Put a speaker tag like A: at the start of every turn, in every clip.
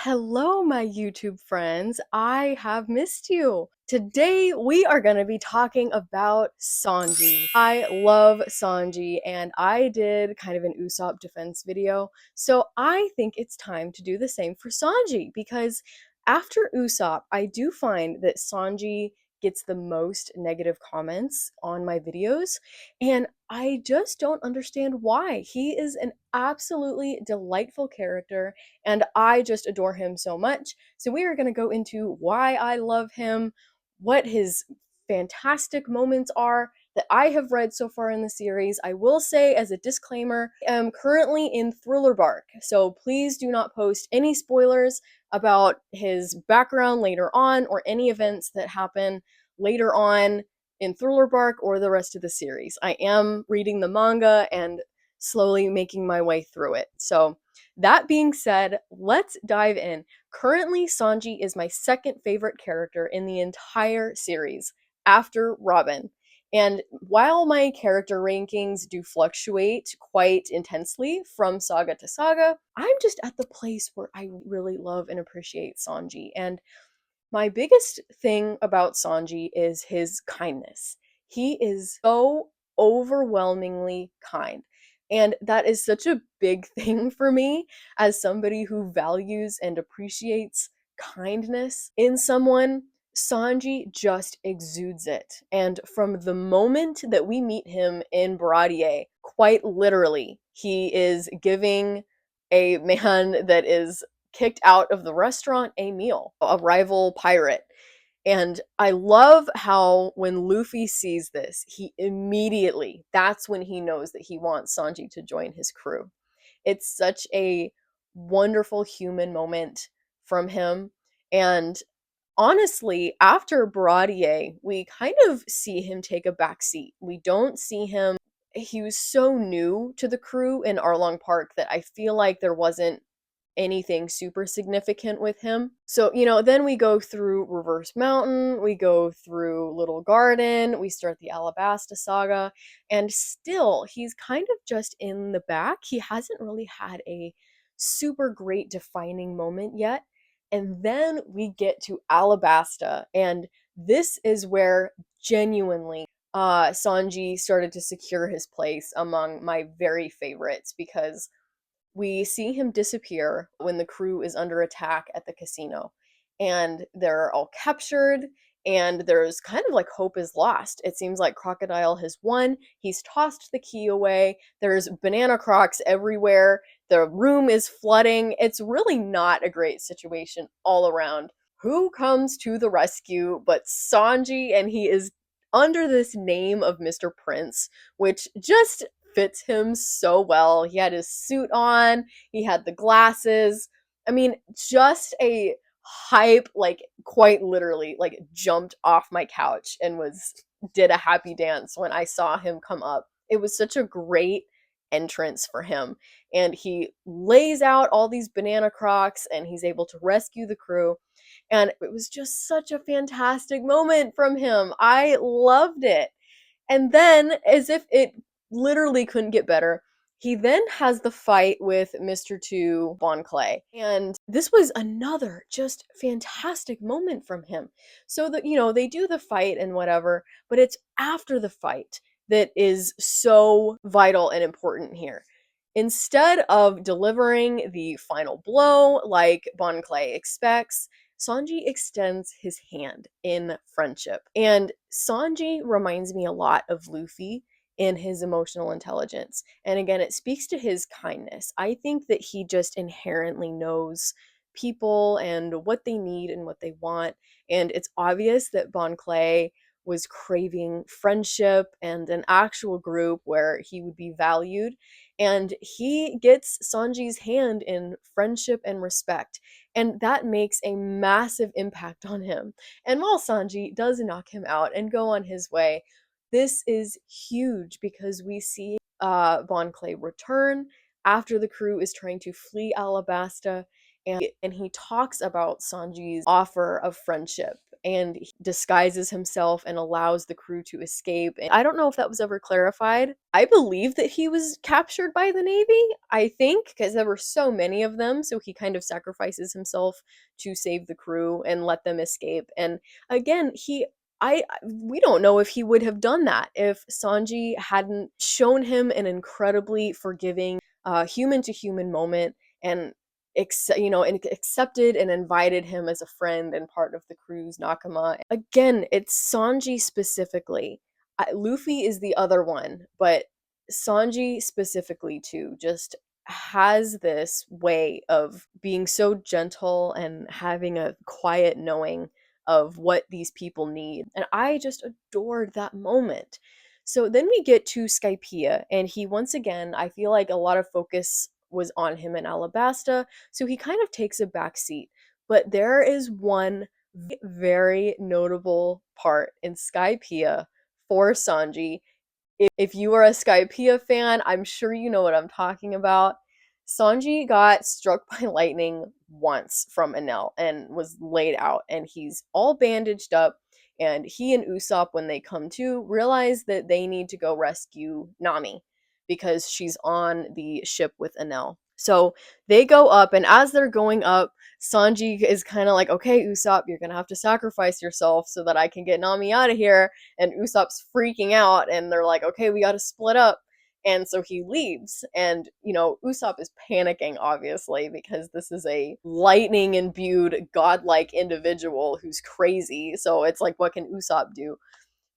A: Hello, my YouTube friends. I have missed you. Today, we are going to be talking about Sanji. I love Sanji, and I did kind of an Usopp defense video, so I think it's time to do the same for Sanji, because after Usopp, I do find that Sanji gets the most negative comments on my videos, and I just don't understand why. He is an absolutely delightful character and I just adore him so much. So we are going to go into why I love him, what his fantastic moments are that I have read so far in the series. I will say, as a disclaimer, I am currently in Thriller Bark, so please do not post any spoilers about his background later on or any events that happen later on in Thriller Bark or the rest of the series. I am reading the manga and slowly making my way through it. So that being said, let's dive in. Currently, Sanji is my second favorite character in the entire series, after Robin. And while my character rankings do fluctuate quite intensely from saga to saga, I'm just at the place where I really love and appreciate Sanji. And my biggest thing about Sanji is his kindness. He is so overwhelmingly kind. And that is such a big thing for me as somebody who values and appreciates kindness in someone. Sanji just exudes it. And from the moment that we meet him in Baradier, quite literally, he is giving a man that is kicked out of the restaurant a meal, a rival pirate. And I love how when Luffy sees this, he immediately, that's when he knows that he wants Sanji to join his crew. It's such a wonderful human moment from him. And honestly, after Baradier, we kind of see him take a back seat. We don't see him. He was so new to the crew in Arlong Park that I feel like there wasn't anything super significant with him. So, then we go through Reverse Mountain, we go through Little Garden, we start the Alabasta saga, and still, he's kind of just in the back. He hasn't really had a super great defining moment yet. And then we get to Alabasta, and this is where genuinely Sanji started to secure his place among my very favorites because we see him disappear when the crew is under attack at the casino. And they're all captured, and there's kind of like hope is lost. It seems like Crocodile has won. He's tossed the key away. There's banana crocs everywhere. The room is flooding. It's really not a great situation all around. Who comes to the rescue but Sanji? And he is under this name of Mr. Prince, which just fits him so well. He had his suit on, he had the glasses. I mean, just a hype, like quite literally, like jumped off my couch and did a happy dance when I saw him come up. It was such a great entrance for him. And he lays out all these banana crocs and he's able to rescue the crew. And it was just such a fantastic moment from him. I loved it. And then, as if it literally couldn't get better, he then has the fight with Mr. 2 Bon Clay. And this was another just fantastic moment from him. So that, they do the fight and whatever, but it's after the fight that is so vital and important here. Instead of delivering the final blow like Bon Clay expects, Sanji extends his hand in friendship. And Sanji reminds me a lot of Luffy in his emotional intelligence. And again, it speaks to his kindness. I think that he just inherently knows people and what they need and what they want. And it's obvious that Bon Clay was craving friendship and an actual group where he would be valued. And he gets Sanji's hand in friendship and respect. And that makes a massive impact on him. And while Sanji does knock him out and go on his way, this is huge because we see Bon Clay return after the crew is trying to flee Alabasta, and he talks about Sanji's offer of friendship and he disguises himself and allows the crew to escape. And I don't know if that was ever clarified. I believe that he was captured by the Navy, I think, because there were so many of them. So he kind of sacrifices himself to save the crew and let them escape. And again, we don't know if he would have done that if Sanji hadn't shown him an incredibly forgiving, human to human moment, and and accepted and invited him as a friend and part of the crew's nakama. Again, it's Sanji specifically. Luffy is the other one, but Sanji specifically too just has this way of being so gentle and having a quiet knowing of what these people need. And I just adored that moment. So then we get to Skypiea, and he once again, I feel like a lot of focus was on him in Alabasta, so he kind of takes a back seat. But there is one very notable part in Skypiea for Sanji. If you are a Skypiea fan, I'm sure you know what I'm talking about. Sanji got struck by lightning once from Enel and was laid out, and he's all bandaged up. And he and Usopp, when they come to, realize that they need to go rescue Nami because she's on the ship with Enel. So they go up, and as they're going up, Sanji is kind of like, okay, Usopp, you're gonna have to sacrifice yourself so that I can get Nami out of here. And Usopp's freaking out, and they're like, okay, we gotta split up. And so he leaves, and Usopp is panicking, obviously, because this is a lightning imbued, godlike individual who's crazy. So it's like, what can Usopp do?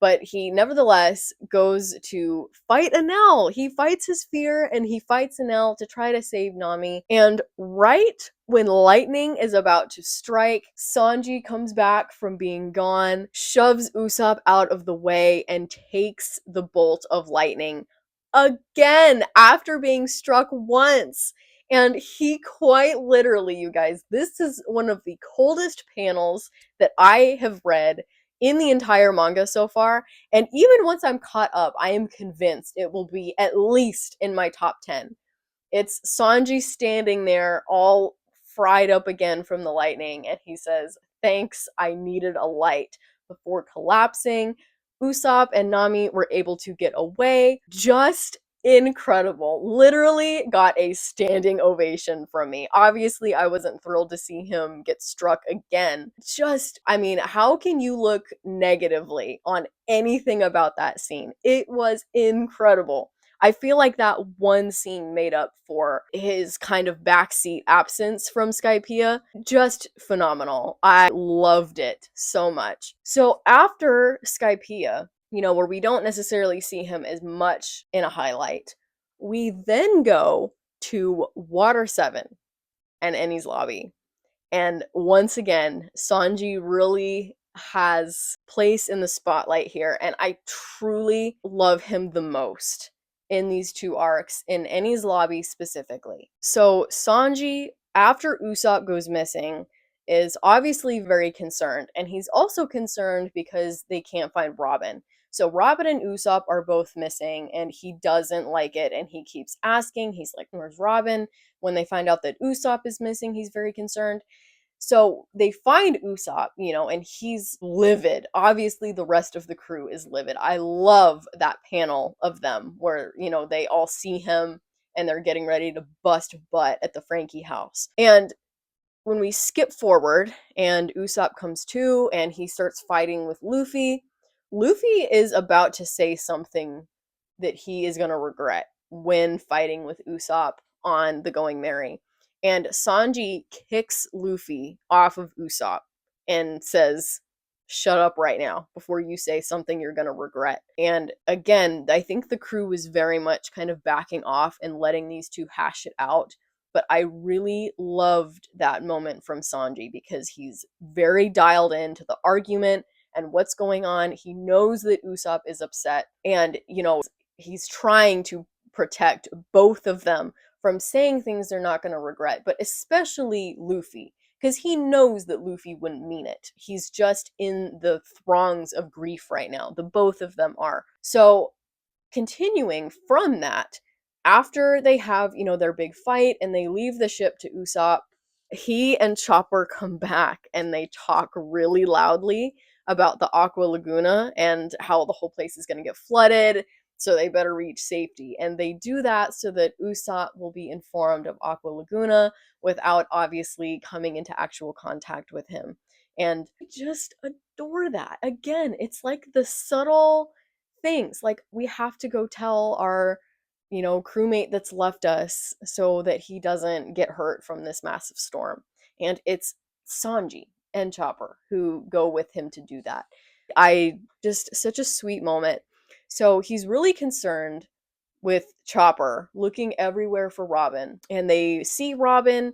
A: But he nevertheless goes to fight Enel. He fights his fear and he fights Enel to try to save Nami. And right when lightning is about to strike, Sanji comes back from being gone, shoves Usopp out of the way, and takes the bolt of lightning again after being struck once. And he quite literally, you guys, this is one of the coldest panels that I have read in the entire manga so far. And even once I'm caught up, I am convinced it will be at least in my top 10. It's Sanji standing there all fried up again from the lightning, and he says, "Thanks, I needed a light," before collapsing. Usopp and Nami were able to get away. Just incredible. Literally got a standing ovation from me. Obviously, I wasn't thrilled to see him get struck again. I mean, how can you look negatively on anything about that scene? It was incredible. I feel like that one scene made up for his kind of backseat absence from Skypiea. Just phenomenal. I loved it so much. So after Skypiea, where we don't necessarily see him as much in a highlight, we then go to Water 7 and Enies Lobby. And once again, Sanji really has place in the spotlight here, and I truly love him the most in these two arcs, in Enies Lobby specifically. So Sanji, after Usopp goes missing, is obviously very concerned, and he's also concerned because they can't find Robin. So Robin and Usopp are both missing, and he doesn't like it, and he keeps asking. He's like, "Where's Robin?" When they find out that Usopp is missing, he's very concerned. So they find Usopp, and he's livid. Obviously, the rest of the crew is livid. I love that panel of them where, they all see him and they're getting ready to bust butt at the Frankie house. And when we skip forward and Usopp comes to and he starts fighting with Luffy, Luffy is about to say something that he is going to regret when fighting with Usopp on the Going Merry. And Sanji kicks Luffy off of Usopp and says, "Shut up right now before you say something you're going to regret." And again, I think the crew was very much kind of backing off and letting these two hash it out. But I really loved that moment from Sanji because he's very dialed into the argument and what's going on. He knows that Usopp is upset, and, he's trying to protect both of them from saying things they're not going to regret, but especially Luffy, because he knows that Luffy wouldn't mean it. He's just in the throngs of grief right now. The both of them are. So, continuing from that, after they have, their big fight and they leave the ship to Usopp he and Chopper come back and they talk really loudly about the Aqua Laguna and how the whole place is going to get flooded, so they better reach safety. And they do that so that Usopp will be informed of Aqua Laguna without obviously coming into actual contact with him. And I just adore that. Again, it's like the subtle things. Like, we have to go tell our crewmate that's left us so that he doesn't get hurt from this massive storm. And it's Sanji and Chopper who go with him to do that. I just, such a sweet moment. So he's really concerned with Chopper, looking everywhere for Robin. And they see Robin,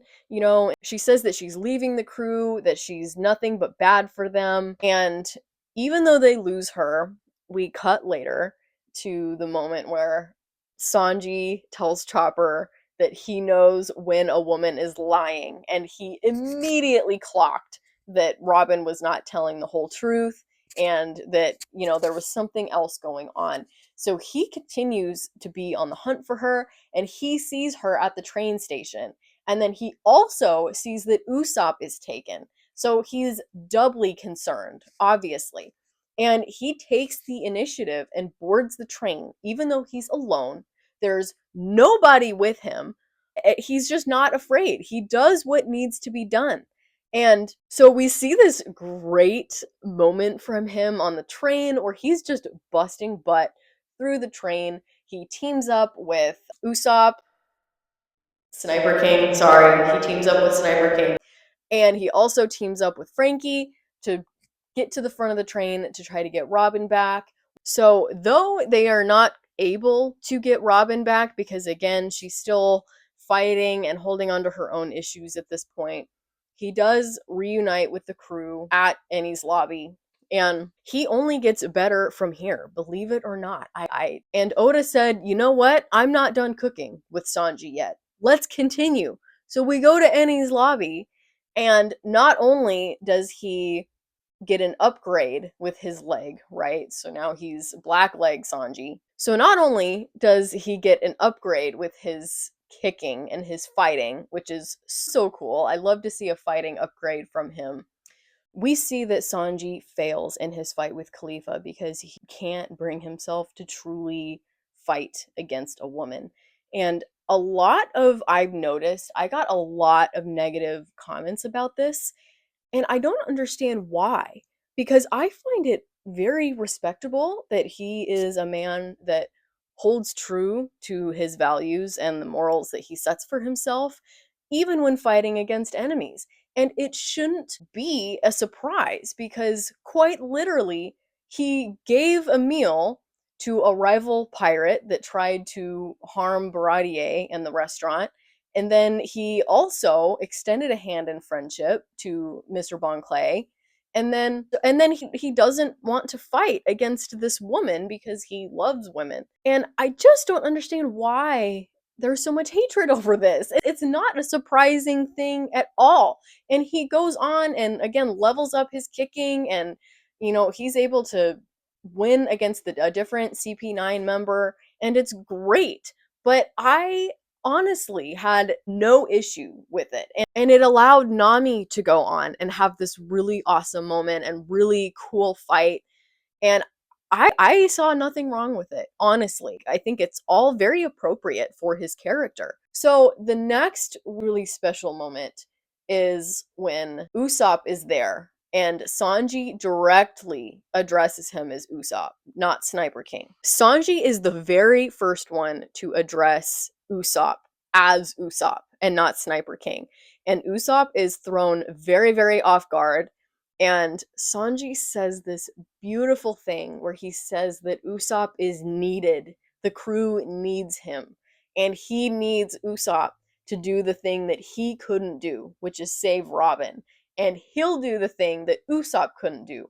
A: she says that she's leaving the crew, that she's nothing but bad for them. And even though they lose her, we cut later to the moment where Sanji tells Chopper that he knows when a woman is lying, and he immediately clocked that Robin was not telling the whole truth and that, there was something else going on. So he continues to be on the hunt for her, and he sees her at the train station. And then he also sees that Usopp is taken. So he's doubly concerned, obviously. And he takes the initiative and boards the train, even though he's alone. There's nobody with him. He's just not afraid. He does what needs to be done. And so we see this great moment from him on the train where he's just busting butt through the train. He teams up with Usopp, Sniper King, sorry, he teams up with Sniper King. And he also teams up with Frankie to get to the front of the train to try to get Robin back. So, though they are not able to get Robin back because, again, she's still fighting and holding on to her own issues at this point, he does reunite with the crew at Enies lobby. And he only gets better from here, believe it or not. And Oda said, you know what? I'm not done cooking with Sanji yet. Let's continue. So we go to Enies lobby, and not only does he get an upgrade with his leg, right? So now he's black leg Sanji. So not only does he get an upgrade with his kicking and his fighting, which is so cool. I love to see a fighting upgrade from him. We see that Sanji fails in his fight with Khalifa because he can't bring himself to truly fight against a woman. And I've noticed, I got a lot of negative comments about this, and I don't understand why, because I find it very respectable that he is a man that holds true to his values and the morals that he sets for himself, even when fighting against enemies. And it shouldn't be a surprise because, quite literally, he gave a meal to a rival pirate that tried to harm Baratier in the restaurant. And then he also extended a hand in friendship to Mr. Bon Clay. And then he doesn't want to fight against this woman because he loves women. And I just don't understand why there's so much hatred over this. It's not a surprising thing at all. And he goes on and again levels up his kicking, and he's able to win against a different CP9 member, and it's great. But I honestly had no issue with it. And it allowed Nami to go on and have this really awesome moment and really cool fight. And I saw nothing wrong with it, honestly. I think it's all very appropriate for his character. So the next really special moment is when Usopp is there and Sanji directly addresses him as Usopp, not Sniper King. Sanji is the very first one to address Usopp as Usopp and not Sniper King. And Usopp is thrown very, very off guard. And Sanji says this beautiful thing where he says that Usopp is needed. The crew needs him. And he needs Usopp to do the thing that he couldn't do, which is save Robin. And he'll do the thing that Usopp couldn't do,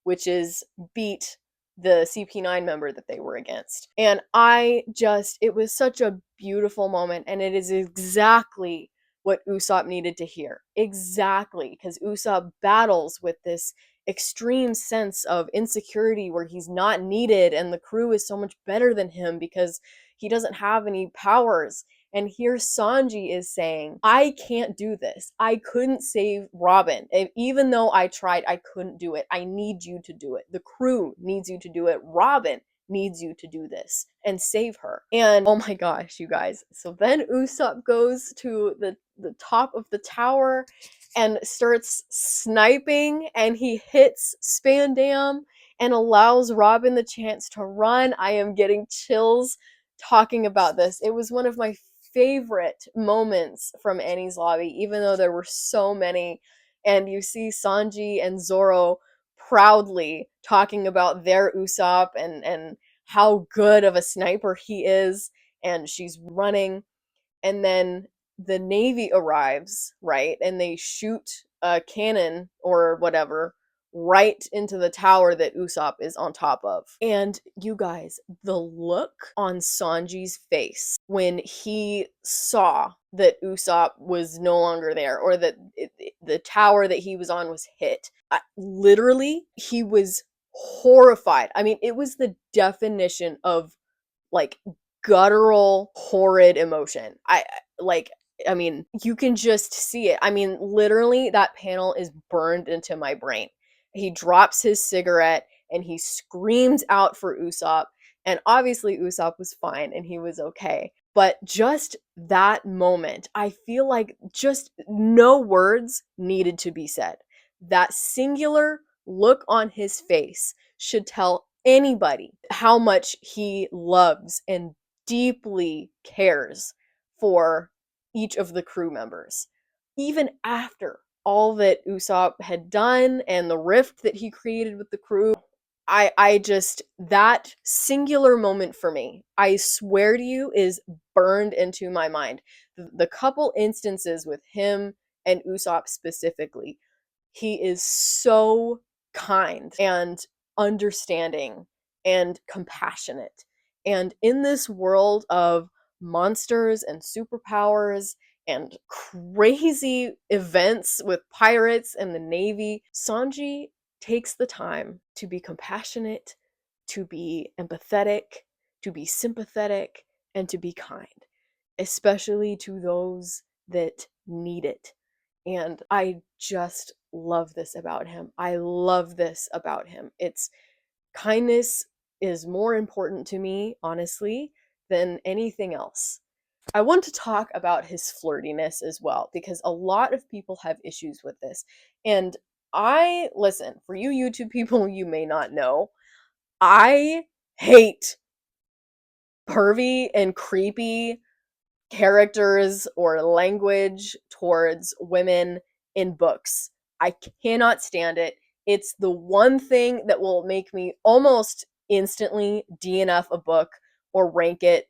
A: which is beat the CP9 member that they were against. And it was such a beautiful moment, and it is exactly what Usopp needed to hear. Exactly, because Usopp battles with this extreme sense of insecurity where he's not needed and the crew is so much better than him because he doesn't have any powers. And here Sanji is saying, I can't do this. I couldn't save Robin. Even though I tried, I couldn't do it. I need you to do it. The crew needs you to do it. Robin needs you to do this and save her. And oh my gosh, you guys. So then Usopp goes to the top of the tower and starts sniping, and he hits Spandam and allows Robin the chance to run. I am getting chills talking about this. It was one of my favorite moments from Annie's Lobby, even though there were so many. And you see Sanji and Zoro proudly talking about their Usopp and how good of a sniper he is, and she's running, and then the Navy arrives, right? And they shoot a cannon or whatever right into the tower that Usopp is on top of. And you guys, the look on Sanji's face when he saw that Usopp was no longer there, or that the tower that he was on was hit, literally, he was horrified. I mean, it was the definition of like guttural, horrid emotion. I mean, you can just see it. I mean, literally, that panel is burned into my brain. He drops his cigarette and he screams out for Usopp. And obviously, Usopp was fine and he was okay. But just that moment, I feel like just no words needed to be said. That singular look on his face should tell anybody how much he loves and deeply cares for each of the crew members. Even after all that Usopp had done and the rift that he created with the crew, I just, that singular moment for me, I swear to you, is burned into my mind. The couple instances with him and Usopp specifically, he is so kind and understanding and compassionate. And in this world of monsters and superpowers and crazy events with pirates and the Navy, Sanji takes the time to be compassionate, to be empathetic, to be sympathetic, and to be kind, especially to those that need it. And I just love this about him. I love this about him. It's kindness is more important to me, honestly, than anything else. I want to talk about his flirtiness as well, because a lot of people have issues with this. And listen, for you YouTube people, you may not know, I hate pervy and creepy characters or language towards women in books. I cannot stand it. It's the one thing that will make me almost instantly DNF a book or rank it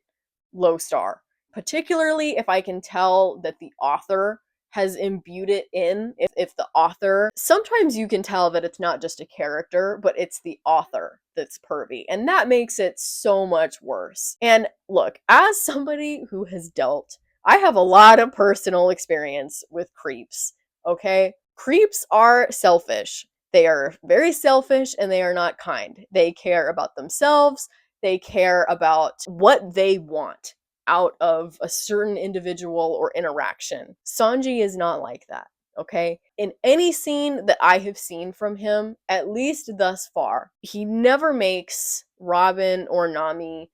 A: low star, particularly if I can tell that the author has imbued it in. If the author, sometimes you can tell that it's not just a character, but it's the author that's pervy, and that makes it so much worse. And look, as somebody who has dealt, I have a lot of personal experience with creeps, okay? Creeps are selfish. They are very selfish and they are not kind. They care about themselves. They care about what they want out of a certain individual or interaction. Sanji is not like that, okay? In any scene that I have seen from him, at least thus far, he never makes Robin or Nami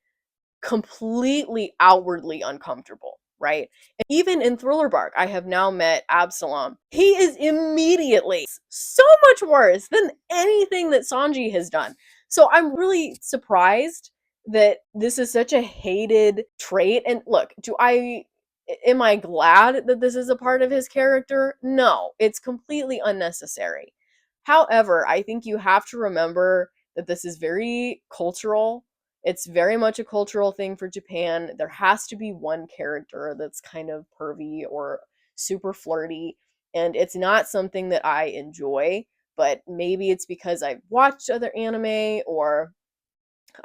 A: completely outwardly uncomfortable, right? And even in Thriller Bark, I have now met Absalom. He is immediately so much worse than anything that Sanji has done. So I'm really surprised that this is such a hated trait. And look, am I glad that this is a part of his character? No, it's completely unnecessary. However, I think you have to remember that this is very cultural. It's very much a cultural thing for Japan. There has to be one character that's kind of pervy or super flirty, and it's not something that I enjoy, but maybe it's because I've watched other anime or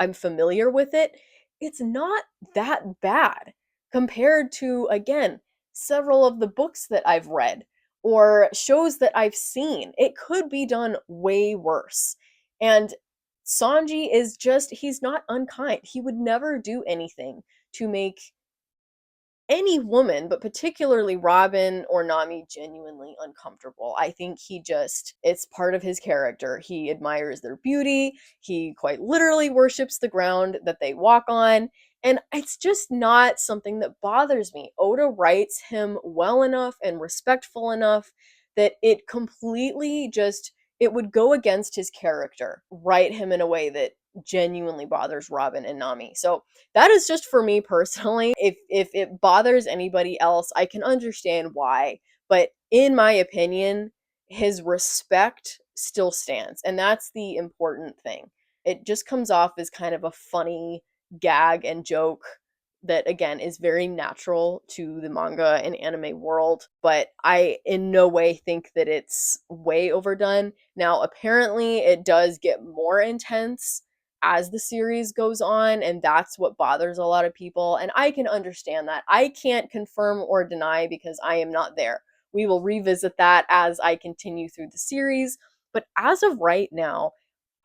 A: I'm familiar with it. It's not that bad compared to, again, several of the books that I've read or shows that I've seen. It could be done way worse. And Sanji is just, he's not unkind. He would never do anything to make any woman, but particularly Robin or Nami, genuinely uncomfortable. I think it's part of his character. He admires their beauty. He quite literally worships the ground that they walk on. And it's just not something that bothers me. Oda writes him well enough and respectful enough that it would go against his character, write him in a way that genuinely bothers Robin and Nami. So that is just for me personally. If it bothers anybody else, I can understand why. But in my opinion, his respect still stands. And that's the important thing. It just comes off as kind of a funny gag and joke that again is very natural to the manga and anime world, but I in no way think that it's way overdone. Now, apparently it does get more intense as the series goes on, and that's what bothers a lot of people, and I can understand that. I can't confirm or deny because I am not there. We will revisit that as I continue through the series, but as of right now,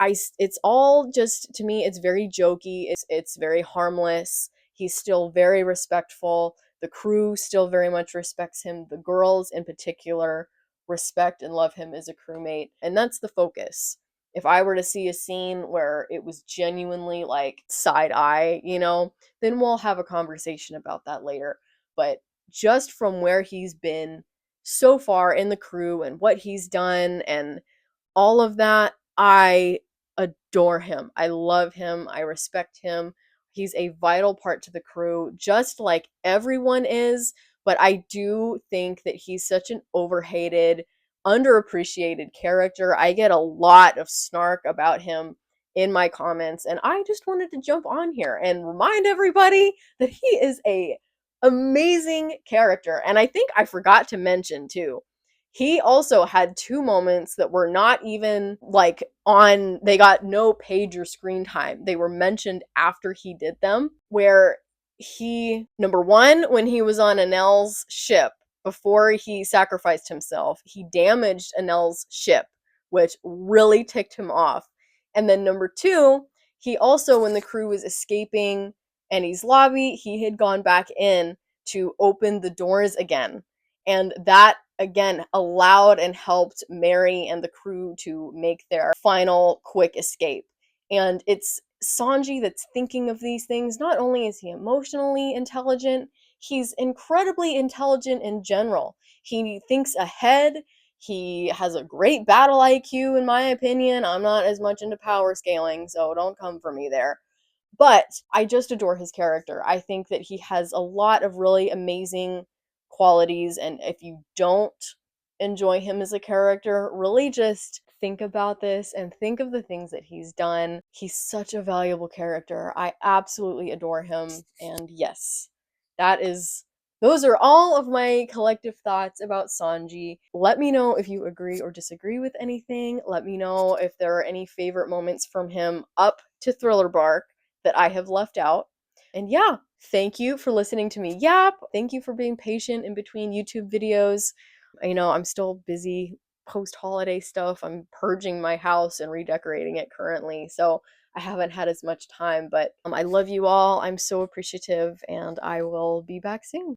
A: it's all just, to me, it's very jokey, it's very harmless. He's still very respectful. The crew still very much respects him. The girls in particular respect and love him as a crewmate, and that's the focus. If I were to see a scene where it was genuinely like side eye, then we'll have a conversation about that later. But just from where he's been so far in the crew and what he's done and all of that, I adore him. I love him. I respect him. He's a vital part to the crew, just like everyone is. But I do think that he's such an overhated, underappreciated character. I get a lot of snark about him in my comments, and I just wanted to jump on here and remind everybody that he is a amazing character. And I think I forgot to mention too, he also had two moments that were not even like they got no page or screen time. They were mentioned after he did them, where number one, when he was on Anel's ship, before he sacrificed himself, he damaged Anel's ship, which really ticked him off. And then number two, he also, when the crew was escaping Annie's lobby, he had gone back in to open the doors again. And that again allowed and helped Mary and the crew to make their final quick escape. And it's Sanji that's thinking of these things. Not only is he emotionally intelligent, he's incredibly intelligent in general. He thinks ahead. He has a great battle IQ, in my opinion. I'm not as much into power scaling, so don't come for me there. But I just adore his character. I think that he has a lot of really amazing qualities, and if you don't enjoy him as a character, really just think about this and think of the things that he's done. He's such a valuable character. I absolutely adore him, and yes, those are all of my collective thoughts about Sanji. Let me know if you agree or disagree with anything. Let me know if there are any favorite moments from him up to Thriller Bark that I have left out. And yeah, thank you for listening to me yap. Thank you for being patient in between YouTube videos. I'm still busy post-holiday stuff. I'm purging my house and redecorating it currently, so I haven't had as much time, but I love you all. I'm so appreciative, and I will be back soon.